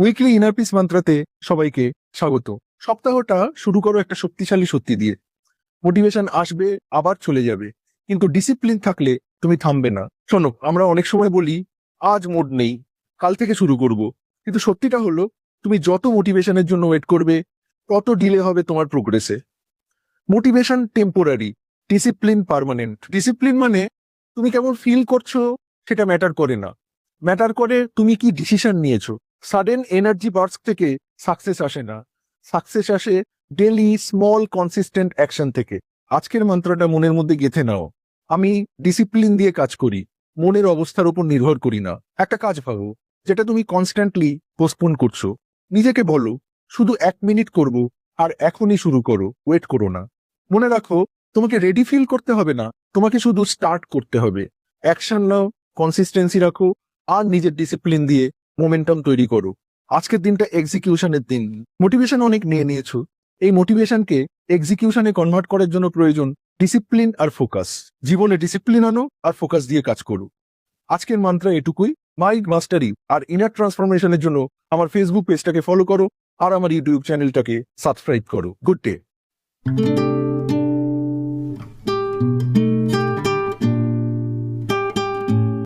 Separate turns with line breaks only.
Weekly inner piece মন্ত্রাতে সবাইকে স্বাগত। সপ্তাহটা শুরু করো একটা শক্তিশালী সত্যি দিয়ে। মোটিভেশন আসবে, আবার চলে যাবে, কিন্তু ডিসিপ্লিন থাকলে তুমি থামবে না। শোনো, আমরা অনেক সময় বলি আজ মুড নেই, কাল থেকে শুরু করব, কিন্তু সত্যিটা হলো তুমি যত মোটিভেশনের জন্য ওয়েট করবে তত ডিলে হবে তোমার প্রোগ্রেসে। Motivation temporary, discipline permanent. Discipline মানে তুমি কেমন ফিল করছো সেটা ম্যাটার করে না, ম্যাটার করে তুমি কি ডিসিশন নিয়েছো। সাডেন এনার্জি বার্স্ট থেকে সাকসেস আসে না, সাকসেস আসে ডেলি স্মল কনসিস্টেন্ট অ্যাকশন থেকে। আজকের মন্ত্রটা মনের মধ্যে গেঁথে নাও, আমি ডিসিপ্লিন দিয়ে কাজ করি, মনের অবস্থার উপর নির্ভর করি না। একটা কাজ ভাবো যেটা তুমি কনস্ট্যান্টলি পোস্টপোন করছো। নিজেকে বলো শুধু 1 মিনিট করব, আর এখনই শুরু করো, ওয়েট করো না। মনে রাখো, তোমাকে রেডি ফিল করতে হবে না, তোমাকে শুধু স্টার্ট করতে হবে। অ্যাকশন নাও, কনসিস্টেন্সি রাখো, আর নিজের ডিসিপ্লিন দিয়ে মোমেন্টাম তৈরি করো। আজকের দিনটা এক্সিকিউশনের দিন। মোটিভেশন অনেক নিয়ে নিয়েছো, এই মোটিভেশনকে এক্সিকিউশনে কনভার্ট করার জন্য প্রয়োজন ডিসিপ্লিন আর ফোকাস। জীবনে ডিসিপ্লিন আনো আর ফোকাস দিয়ে কাজ করো। আজকের মন্ত্র এটুকুই। মাইন্ড মাস্টারি আর ইনার ট্রান্সফরমেশনের জন্য আমার ফেসবুক পেজটাকে ফলো করো আর আমার ইউটিউব চ্যানেলটাকে সাবস্ক্রাইব করো। Good day.